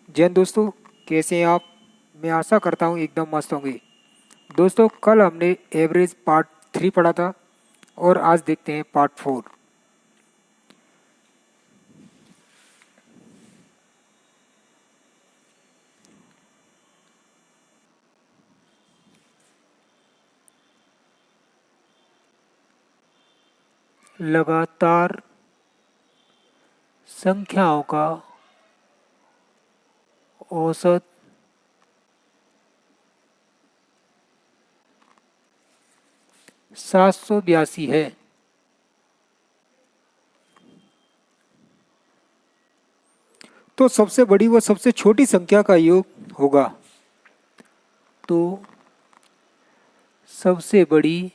जैन दोस्तों, कैसे हैं आप। मैं आशा करता हूँ एकदम मस्त होंगे। दोस्तों, कल हमने एवरेज पार्ट 3 पढ़ा था और आज देखते हैं पार्ट 4। लगातार संख्याओं का औसत 782 है। तो सबसे बड़ी व सबसे छोटी संख्या का योग होगा। तो सबसे बड़ी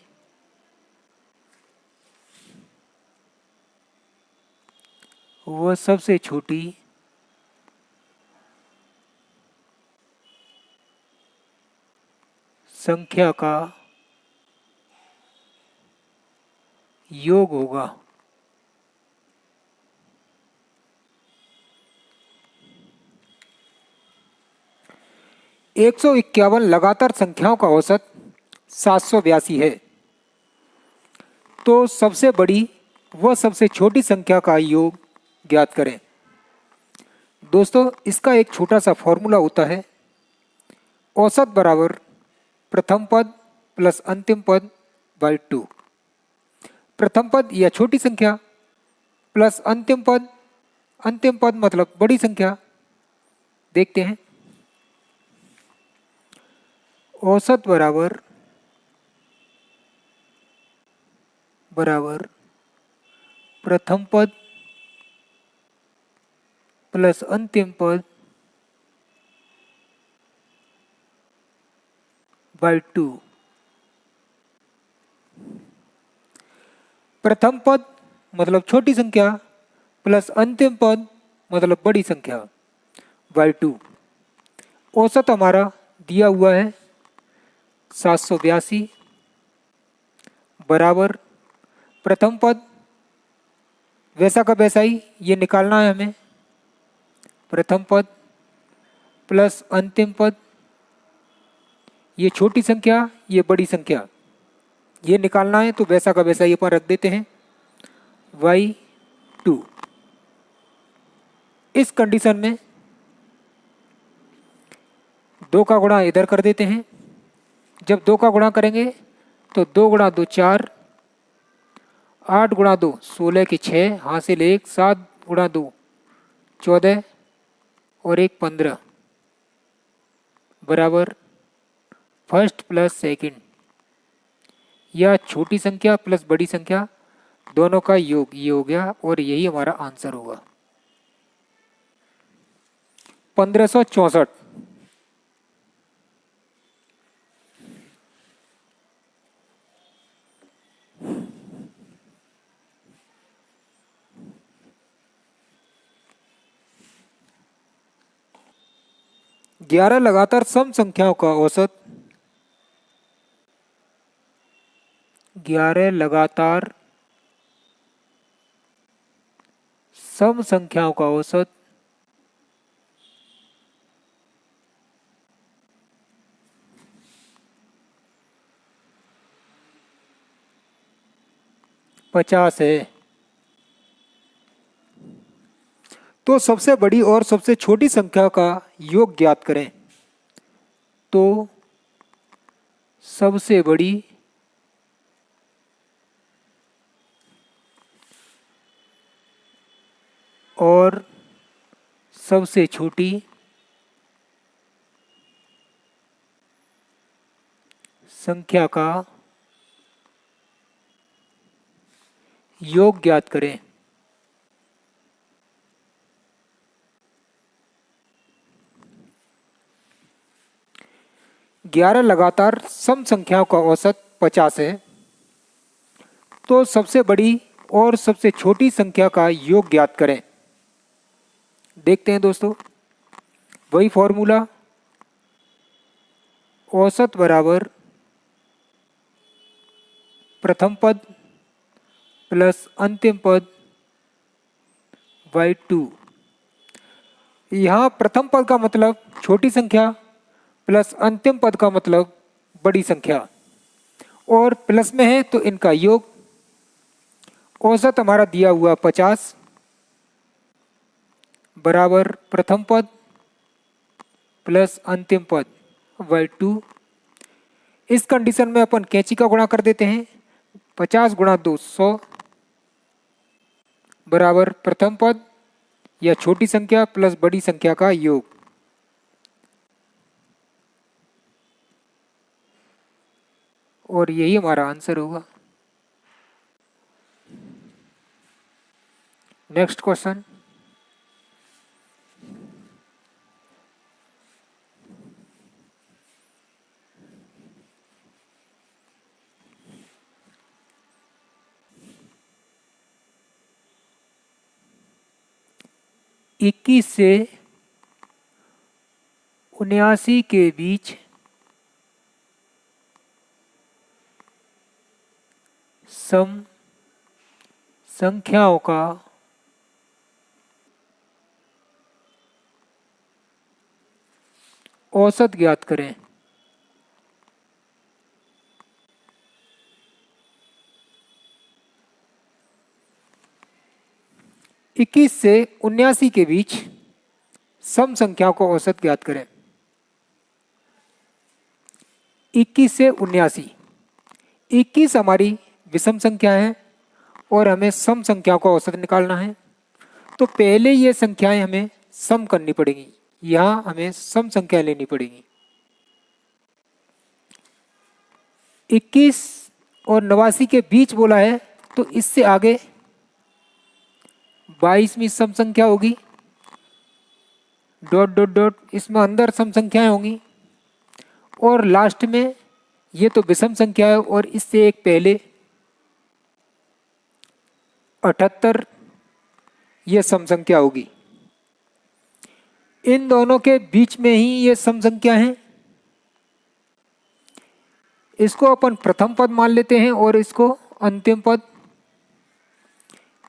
व सबसे छोटी संख्या का योग होगा। एक सौ इक्यावन लगातार संख्याओं का औसत 782 है। तो सबसे बड़ी व सबसे छोटी संख्या का योग ज्ञात करें। दोस्तों, इसका एक छोटा सा फॉर्मूला होता है। औसत बराबर प्रथम पद प्लस अंतिम पद बाई 2। प्रथम पद या छोटी संख्या प्लस अंतिम पद मतलब बड़ी संख्या। देखते हैं। औसत बराबर प्रथम पद प्लस अंतिम पद बाई 2। प्रथम पद मतलब छोटी संख्या प्लस अंतिम पद मतलब बड़ी संख्या बाई 2। औसत हमारा दिया हुआ है 782 बराबर प्रथम पद वैसा का वैसा ही ये निकालना है हमें। प्रथम पद प्लस अंतिम पद, ये छोटी संख्या ये बड़ी संख्या, ये निकालना है तो वैसा का वैसा ये पर रख देते हैं बाई 2। इस कंडीशन में 2 का गुणा इधर कर देते हैं। जब 2 का गुणा करेंगे तो 2 गुणा 2 4, 8 गुणा 2 16 की 6, हासिल 1, 7 गुणा 2 14 और 1 15 बराबर फर्स्ट प्लस सेकंड या छोटी संख्या प्लस बड़ी संख्या दोनों का योग ये हो गया और यही हमारा आंसर होगा 1564। 11 लगातार सम संख्याओं का औसत 11 लगातार सम संख्याओं का औसत 50 है। तो सबसे बड़ी और सबसे छोटी संख्या का योग ज्ञात करें। तो सबसे बड़ी और सबसे छोटी संख्या का योग ज्ञात करें। ग्यारह लगातार सम संख्याओं का औसत 50 है। तो सबसे बड़ी और सबसे छोटी संख्या का योग ज्ञात करें। देखते हैं दोस्तों, वही फॉर्मूला औसत बराबर प्रथम पद प्लस अंतिम पद बाई 2। यहाँ प्रथम पद का मतलब छोटी संख्या प्लस अंतिम पद का मतलब बड़ी संख्या, और प्लस में है तो इनका योग। औसत हमारा दिया हुआ 50 बराबर प्रथम पद प्लस अंतिम पद बाई 2। इस कंडीशन में अपन कैंची का गुणा कर देते हैं। 50 गुणा 2 100 बराबर प्रथम पद या छोटी संख्या प्लस बड़ी संख्या का योग। और यही हमारा आंसर होगा। नेक्स्ट क्वेश्चन, इक्कीस से 79 के बीच सम संख्याओं का औसत ज्ञात करें। इक्कीस से 79 के बीच सम संख्याओं का औसत ज्ञात करें। 21 से 79, 21 हमारी विषम संख्या है और हमें सम संख्याओं का औसत निकालना है। तो पहले ये संख्याएं हमें सम करनी पड़ेगी, यहां हमें सम संख्या लेनी पड़ेगी। 21 और 89 के बीच बोला है तो इससे आगे 22वीं सम संख्या होगी, डॉट डॉट डॉट, इसमें अंदर सम संख्याएं होंगी, और लास्ट में ये तो विषम संख्या है और इससे एक पहले 78 ये सम संख्या होगी। इन दोनों के बीच में ही ये सम संख्या है। इसको अपन प्रथम पद मान लेते हैं और इसको अंतिम पद,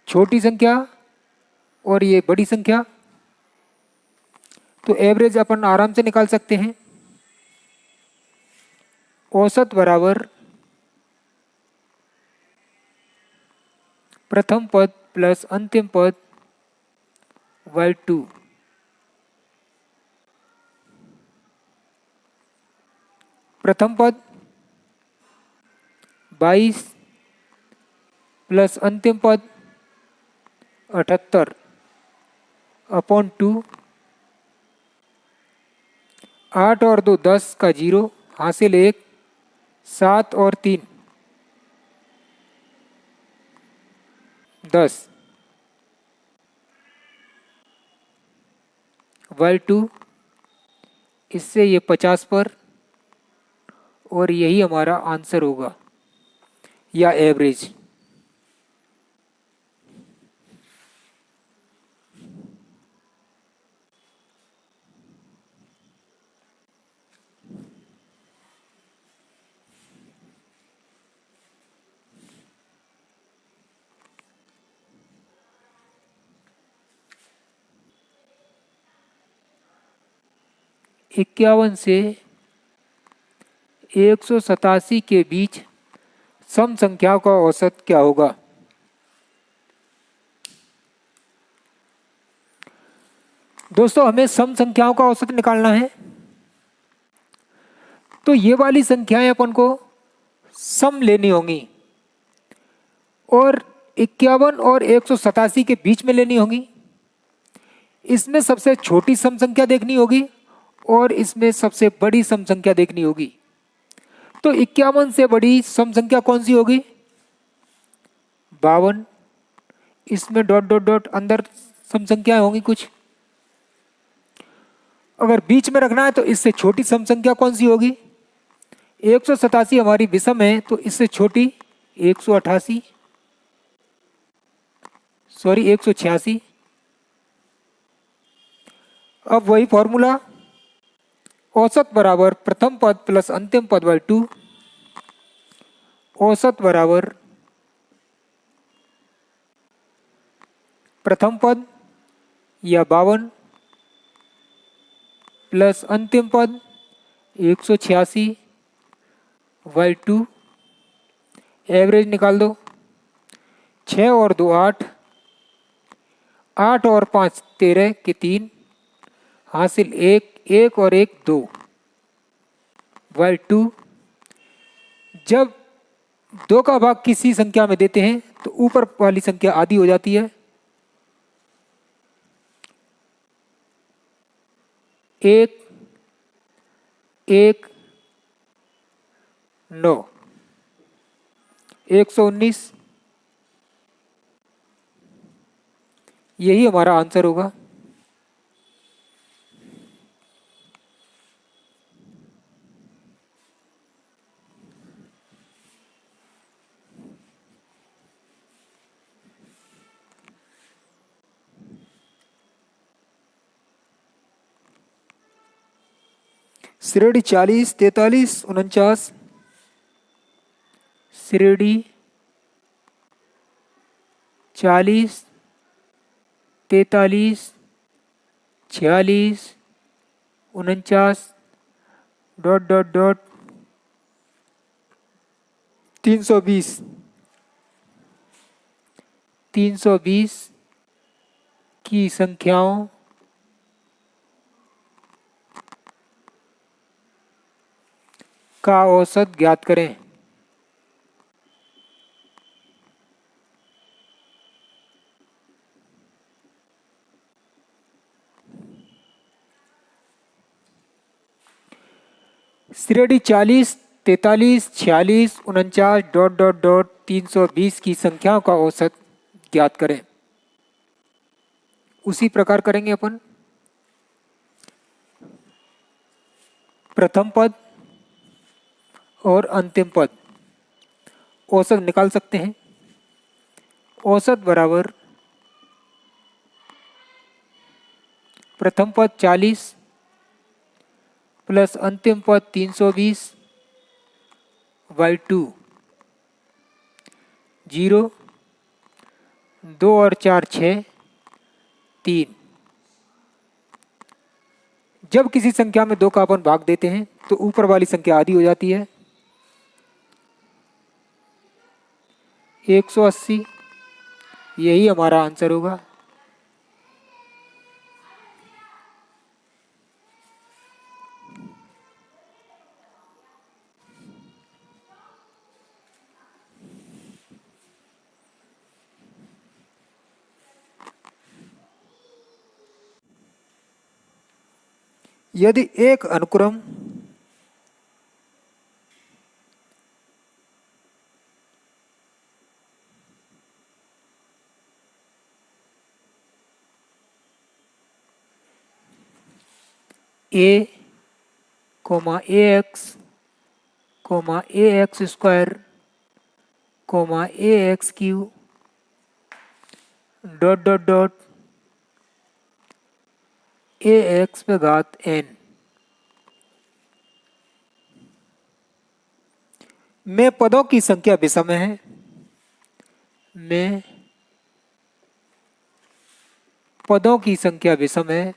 छोटी संख्या और ये बड़ी संख्या। तो एवरेज अपन आराम से निकाल सकते हैं। औसत बराबर प्रथम पद प्लस अंतिम पद बाई 2। प्रथम पद 22 प्लस अंतिम पद 78 अपॉन 2। 8 और 2 10 का 0, हासिल 1, 7 और 3 10 बाई 2। इससे ये 50 पर, और यही हमारा आंसर होगा या एवरेज। इक्यावन से 187 के बीच सम संख्याओं का औसत क्या होगा? दोस्तों हमें सम संख्याओं का औसत निकालना है, तो ये वाली संख्याएं अपन को सम लेनी होंगी और 51 और 187 के बीच में लेनी होगी। इसमें सबसे छोटी सम संख्या देखनी होगी और इसमें सबसे बड़ी सम संख्या देखनी होगी। तो 51 से बड़ी सम संख्या कौन सी होगी? 52। इसमें डॉट डॉट डॉट अंदर सम संख्याएं होंगी कुछ। अगर बीच में रखना है तो इससे छोटी सम संख्या कौन सी होगी? 187 हमारी विषम है तो इससे छोटी 188, सॉरी 186। अब वही फॉर्मूला, औसत बराबर प्रथम पद प्लस अंतिम पद बाई 2। औसत बराबर प्रथम पद या 52 प्लस अंतिम पद 186/2। एवरेज निकाल दो। 6 और 2 8, 8 और 5 13 के 3, हासिल 1, 1 और 1 2/2। जब 2 का भाग किसी संख्या में देते हैं तो ऊपर वाली संख्या आधी हो जाती है। 1 1 9, 119। यही हमारा आंसर होगा। श्रेणी 40 43 49। श्रेणी 40 43 46 49 डॉट डॉट डॉट 320। 320 की संख्याओं का औसत ज्ञात करें। श्रेणी 40 43 46 49 डॉट डॉट डॉट 320 की संख्याओं का औसत ज्ञात करें। उसी प्रकार करेंगे अपन। प्रथम पद और अंतिम पद औसत निकाल सकते हैं। औसत बराबर प्रथम पद 40 प्लस अंतिम पद 320/2। 0 2 और 4 6 3। जब किसी संख्या में 2 का अपन भाग देते हैं तो ऊपर वाली संख्या आधी हो जाती है। 180। यही हमारा आंसर होगा। यदि एक अनुक्रम a, ax, ax square, ax Q dot dot dot ax पे घात n में पदों की संख्या विषम है। में पदों की संख्या विषम है।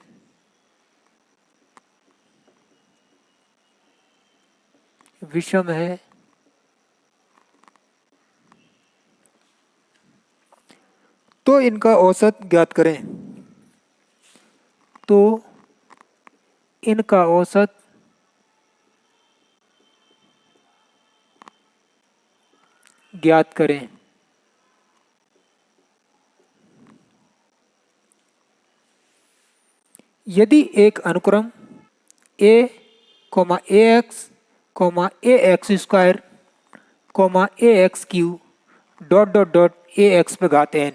विषम है तो इनका औसत ज्ञात करें। तो इनका औसत ज्ञात करें। यदि एक अनुक्रम a, ax, ax square, ax Q dot dot dot ax पे घात n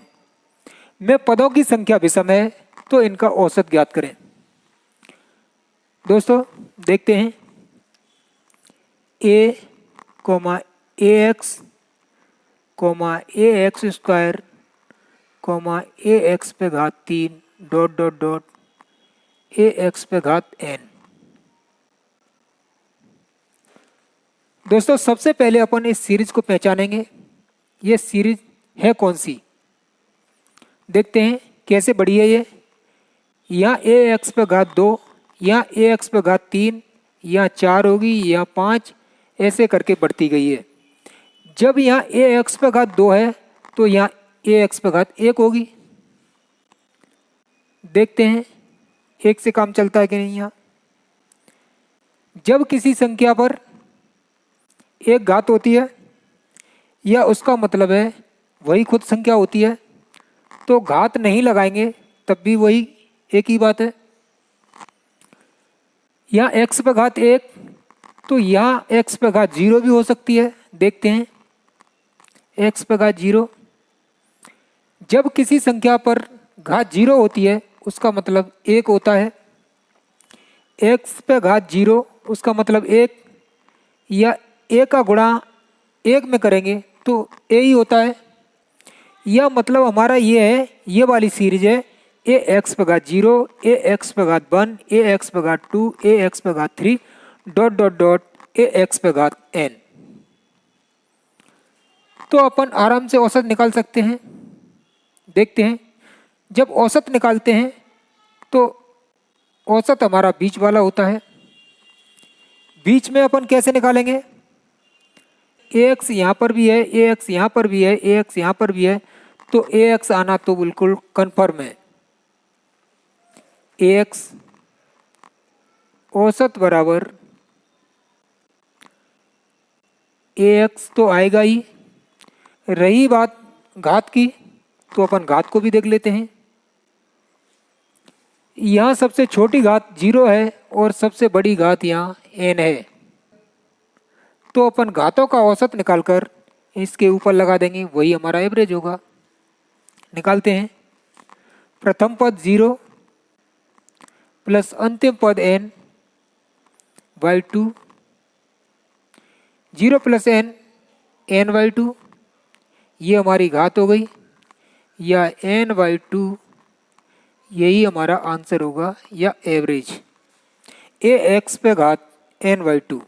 में पदों की संख्या विषम है तो इनका औसत ज्ञात करें। दोस्तों देखते हैं। a, ax, ax square, ax पे घात 3 डॉट डॉट डॉट ax पे घात n। दोस्तों सबसे पहले अपन इस सीरीज को पहचानेंगे। ये सीरीज है कौन सी, देखते हैं कैसे बढ़ी है ये। यहाँ ax पे घात 2, यहाँ ए एक्स पे घात 3 या 4 होगी या 5 ऐसे करके बढ़ती गई है। जब यहाँ ए एक्स पे घात 2 है तो यहाँ ए एक्स पे घात 1 होगी। देखते हैं एक से काम चलता है कि नहीं। यहाँ जब किसी संख्या पर एक घात होती है या उसका मतलब है वही खुद संख्या होती है तो घात नहीं लगाएंगे तब भी वही एक ही बात है। यहाँ x पे घात 1 तो यहाँ x पे घात 0 भी हो सकती है। देखते हैं x पे घात 0। जब किसी संख्या पर घात 0 होती है उसका मतलब 1 होता है। x पे घात 0 उसका मतलब 1 या a का गुणा 1 में करेंगे तो a ही होता है। यह मतलब हमारा ये है, ये वाली सीरीज है ए एक्स पे घात 0, ए एक्स पे घात 1, ए एक्स पे घात 2, ए एक्स पे घात 3 dot dot dot A x पे घात n। तो अपन आराम से औसत निकाल सकते हैं। देखते हैं जब औसत निकालते हैं तो औसत हमारा बीच वाला होता है। बीच में अपन कैसे निकालेंगे? ए एक्स यहाँ पर भी है, ए एक्स यहाँ पर भी है, ए एक्स यहाँ पर भी है तो ए एक्स आना तो बिल्कुल कन्फर्म है। ए एक्स औसत बराबर ए एक्स तो आएगा ही। रही बात घात की तो अपन घात को भी देख लेते हैं। यहाँ सबसे छोटी घात 0 है और सबसे बड़ी घात यहाँ n है तो अपन घातों का औसत निकालकर इसके ऊपर लगा देंगे, वही हमारा एवरेज होगा। निकालते हैं। प्रथम पद 0 प्लस अंतिम पद n by 2, 0 plus n by 2 ये हमारी घात हो गई या n बाई 2 यही हमारा आंसर होगा या एवरेज ए एक्स पे घात n बाई 2।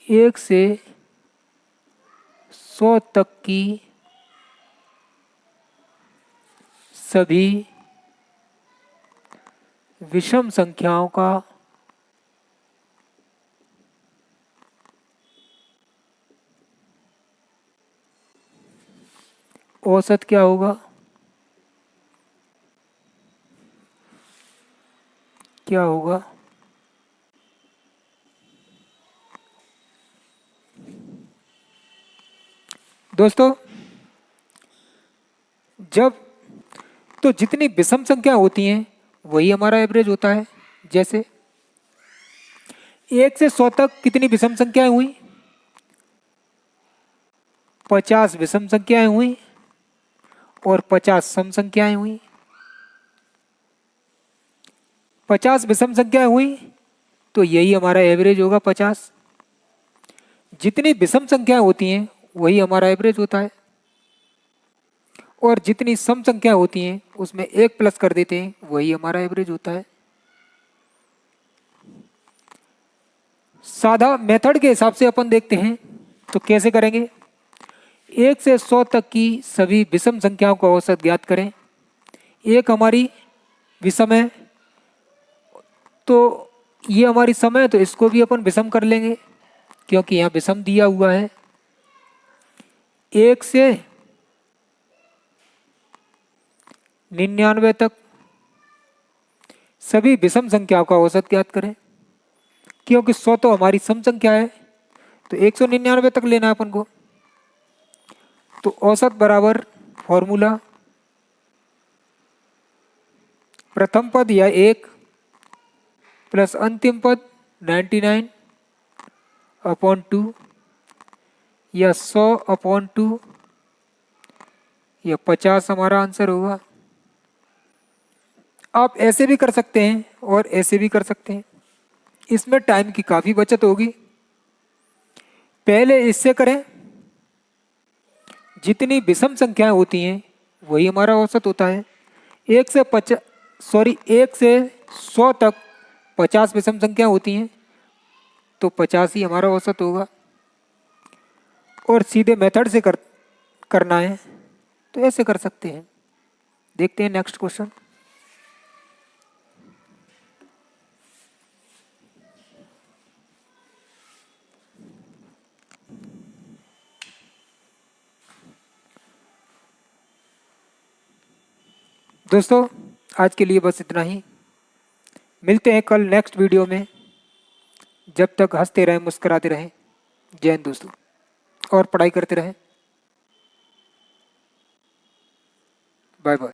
एक से 100 तक की सभी विषम संख्याओं का औसत क्या होगा? क्या होगा? दोस्तों जब तो जितनी विषम संख्या होती हैं वही हमारा एवरेज होता है। जैसे 1 से 100 तक कितनी विषम संख्याएं हुई? 50 विषम संख्याएं हुई और 50 सम संख्याएं हुई। 50 विषम संख्याएं हुई तो यही हमारा एवरेज होगा 50। जितनी विषम संख्याएं होती हैं वही हमारा एवरेज होता है और जितनी सम संख्या होती हैं उसमें 1 प्लस कर देते हैं, वही हमारा एवरेज होता है। सादा मेथड के हिसाब से अपन देखते हैं तो कैसे करेंगे। 1 से 100 तक की सभी विषम संख्याओं का औसत ज्ञात करें। एक हमारी विषम है तो ये हमारी सम है तो इसको भी अपन विषम कर लेंगे क्योंकि यहाँ विषम दिया हुआ है। 1 से 99 तक सभी विषम संख्याओं का औसत ज्ञात करें। क्योंकि 100 तो हमारी सम संख्या है तो 199 तक लेना है अपन को। तो औसत बराबर फॉर्मूला प्रथम पद या 1 प्लस अंतिम पद 99 अपॉन 2 या 100 अपॉन 2 या 50 हमारा आंसर होगा। आप ऐसे भी कर सकते हैं और ऐसे भी कर सकते हैं, इसमें टाइम की काफ़ी बचत होगी। पहले इससे करें, जितनी विषम संख्याएं होती हैं वही हमारा औसत होता है। 1 से सॉरी 1 से 100 तक 50 विषम संख्या होती हैं, तो 50 ही हमारा औसत होगा। और सीधे मेथड से करना है तो ऐसे कर सकते हैं। देखते हैं नेक्स्ट क्वेश्चन। दोस्तों आज के लिए बस इतना ही। मिलते हैं कल नेक्स्ट वीडियो में। जब तक हंसते रहें, मुस्कुराते रहें। जय हिंद दोस्तों, और पढ़ाई करते रहें। Bye bye.